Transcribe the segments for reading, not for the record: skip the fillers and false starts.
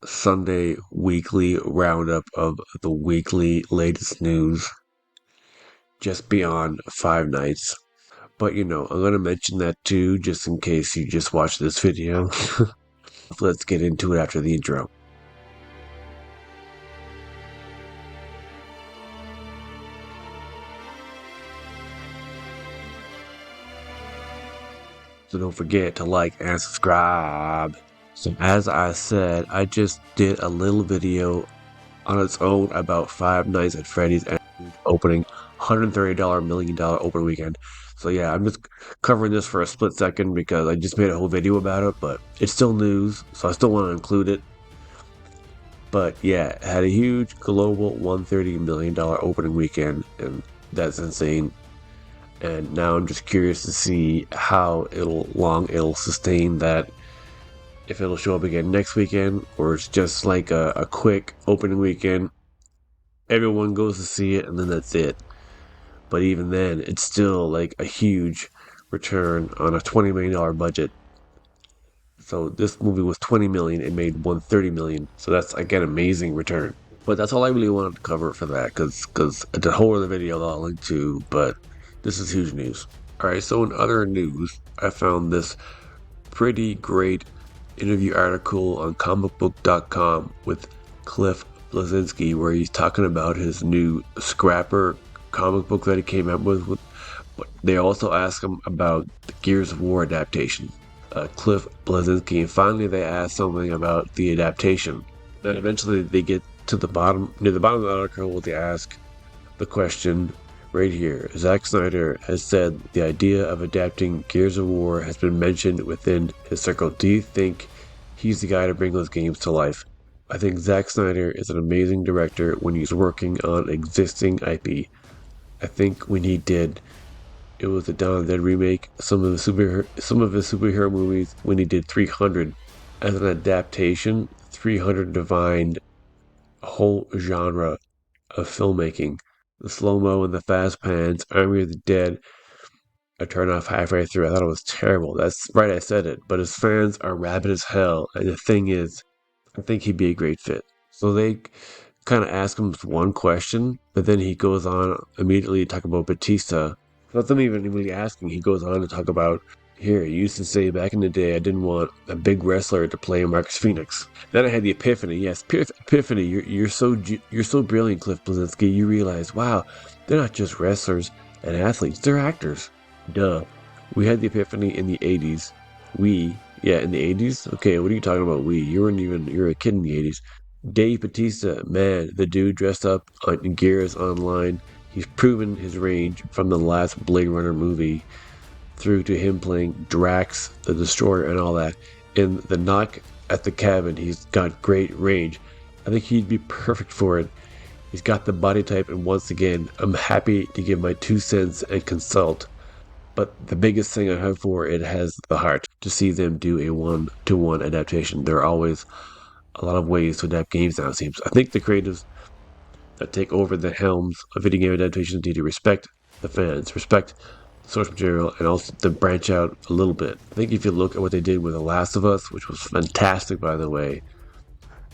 Sunday weekly roundup of the weekly latest news just beyond Five Nights. But I'm going to mention that too, just in case you just watched this video. Let's get into it after the intro. So don't forget to like and subscribe. So as I said, I just did a little video on its own about Five Nights at Freddy's opening $130 million open weekend. So yeah, I'm just covering this for a split second because I just made a whole video about it, but it's still news, so I still want to include it. But yeah, it had a huge global $130 million opening weekend, and that's insane. And now I'm just curious to see how long it'll sustain that, if it'll show up again next weekend, or it's just like a quick opening weekend. Everyone goes to see it, and then that's it. But even then, it's still like a huge return on a $20 million budget. So this movie was $20 million, it made $130 million. So that's again amazing return. But that's all I really wanted to cover for that, because the whole of the video I'll link to. But this is huge news. All right, so in other news, I found this pretty great interview article on comicbook.com with Cliff Bleszinski, where he's talking about his new Scrapper comic book that he came out with. But they also ask him about the Gears of War adaptation. Cliff Bleszinski, and finally they ask something about the adaptation. Then eventually they get to the bottom, near the bottom of the article, they ask the question right here. Zack Snyder has said the idea of adapting Gears of War has been mentioned within his circle. Do you think he's the guy to bring those games to life? I think Zack Snyder is an amazing director when he's working on existing IP. I think when he did, it was the Dawn of the Dead remake, some of his superhero movies, when he did 300 as an adaptation. 300 defined a whole genre of filmmaking. The slow-mo and the fast pans, Army of the Dead, I turned off halfway through. I thought it was terrible. That's right, I said it. But his fans are rabid as hell. And the thing is, I think he'd be a great fit. So they kind of ask him one question, but then he goes on immediately to talk about Batista. Without them even really asking, he goes on to talk about, here, you used to say back in the day I didn't want a big wrestler to play Marcus Phoenix. Then I had the epiphany. Yes, epiphany. You're so brilliant, Cliff Bleszinski. You realize, wow, they're not just wrestlers and athletes, they're actors. Duh. We had the epiphany in the 80s. In the 80s? Okay, what are you talking about, You were a kid in the 80s. Dave Batista, man, the dude dressed up in Gears Online. He's proven his range from the last Blade Runner movie through to him playing Drax the Destroyer and all that. In the Knock at the Cabin, he's got great range. I think he'd be perfect for it. He's got the body type, and once again, I'm happy to give my 2 cents and consult. But the biggest thing I have for it has the heart to see them do a 1-to-1 adaptation. There are always a lot of ways to adapt games now, it seems. I think the creatives that take over the helms of video game adaptations need to respect the fans, respect the source material, and also to branch out a little bit. I think if you look at what they did with The Last of Us, which was fantastic, by the way,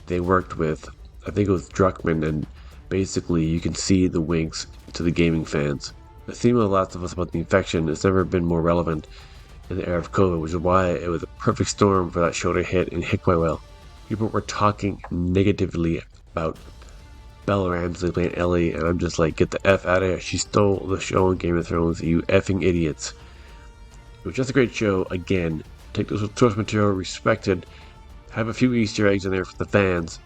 they worked with, I think it was Druckmann, and basically you can see the winks to the gaming fans. The theme of The Last of Us about the infection has never been more relevant in the era of COVID, which is why it was a perfect storm for that show to hit and hit quite well. People were talking negatively about Bellaramsey playing Ellie, and I'm just like, get the F out of here. She stole the show on Game of Thrones, you effing idiots. It was just a great show. Again, take the source material, respect it, have a few Easter eggs in there for the fans,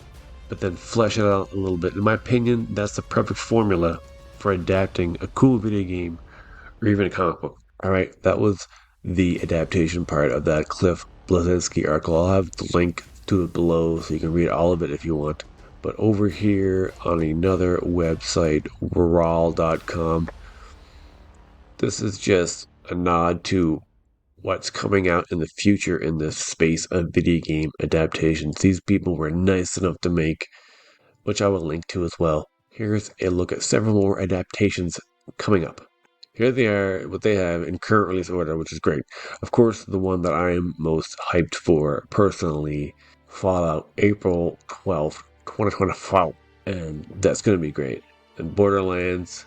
but then flesh it out a little bit. In my opinion, that's the perfect formula for adapting a cool video game or even a comic book. Alright, that was the adaptation part of that Cliff Bleszinski article. I'll have the link to it below so you can read all of it if you want. But over here on another website, Rawl.com, this is just a nod to what's coming out in the future in this space of video game adaptations. These people were nice enough to make, which I will link to as well. Here's a look at several more adaptations coming up. Here they are, what they have in current release order, which is great. Of course, the one that I am most hyped for, personally, Fallout April 12th, 2025. And that's going to be great. And Borderlands,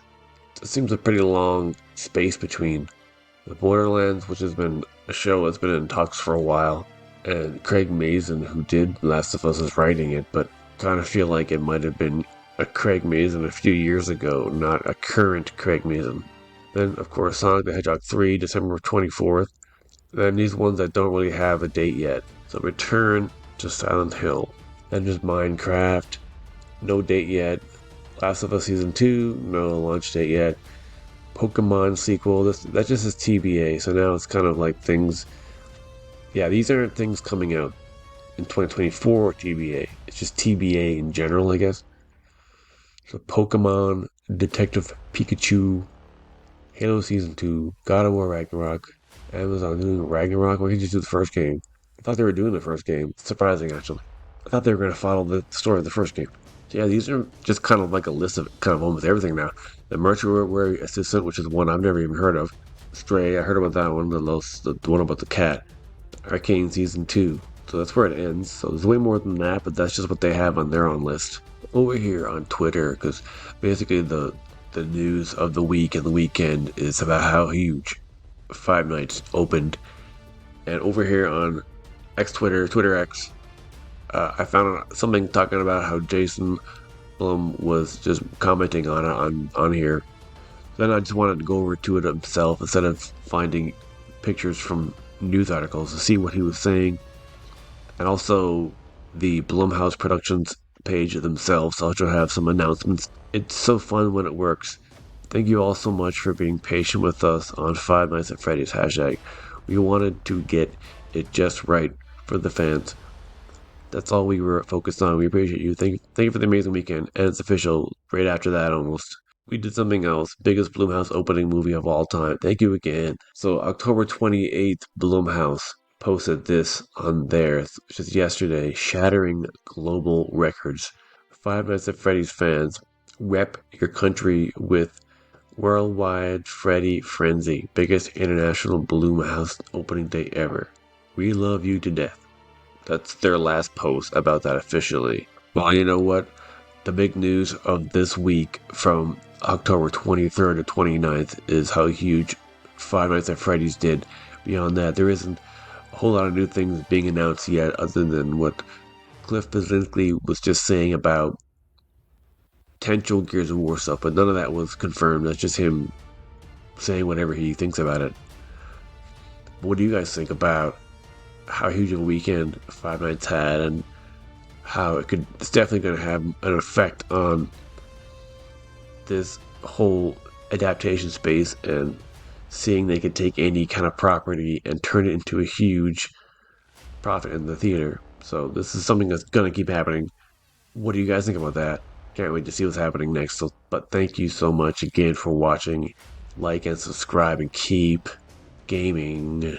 it seems a pretty long space between the Borderlands, which has been a show that's been in talks for a while, and Craig Mazin, who did Last of Us, is writing it, but kind of feel like it might have been a Craig Mazin a few years ago, not a current Craig Mazin. Then, of course, Sonic the Hedgehog 3, December 24th. Then these ones that don't really have a date yet. So Return to Silent Hill. Then just Minecraft, no date yet. Last of Us Season 2, no launch date yet. Pokemon sequel, that just is TBA, so now it's kind of like things. Yeah, these aren't things coming out in 2024 TBA. It's just TBA in general, I guess. So Pokemon, Detective Pikachu, Halo Season 2, God of War Ragnarok, Amazon doing Ragnarok. Why can't you just do the first game? I thought they were doing the first game. It's surprising, actually. I thought they were going to follow the story of the first game. So yeah, these are just kind of like a list of kind of almost everything now. The Mortuary Assistant, which is one I've never even heard of. Stray, I heard about that one. The one about the cat. Arcane Season 2. So that's where it ends. So there's way more than that, but that's just what they have on their own list. Over here on Twitter, because basically the news of the week and the weekend is about how huge Five Nights opened. And over here on Twitter X, I found something talking about how Jason Blum was just commenting on it on here. Then I just wanted to go over to it himself instead of finding pictures from news articles to see what he was saying. And also the Blumhouse Productions page themselves also have some announcements. It's so fun when it works. Thank you all so much for being patient with us on Five Nights at Freddy's hashtag. We wanted to get it just right for the fans. That's all we were focused on. We appreciate you. Thank you for the amazing weekend. And it's official right after that almost. We did something else. Biggest Blumhouse opening movie of all time. Thank you again. So October 28th, Blumhouse posted this on theirs, which is yesterday, shattering global records. Five Nights at Freddy's fans, rep your country with Worldwide Freddy Frenzy, biggest international Blumhouse opening day ever. We love you to death. That's their last post about that officially. Well, you know what? The big news of this week from October 23rd to 29th is how huge Five Nights at Freddy's did. Beyond that, there isn't a whole lot of new things being announced yet other than what Cliff Bleszinski was just saying about potential Gears of War stuff, but none of that was confirmed. That's just him saying whatever he thinks about it. What do you guys think about how huge of a weekend Five Nights had and how it's definitely going to have an effect on this whole adaptation space and seeing they could take any kind of property and turn it into a huge profit in the theater. So this is something that's going to keep happening. What do you guys think about that? Can't wait to see what's happening next. But thank you so much again for watching. Like and subscribe and keep gaming.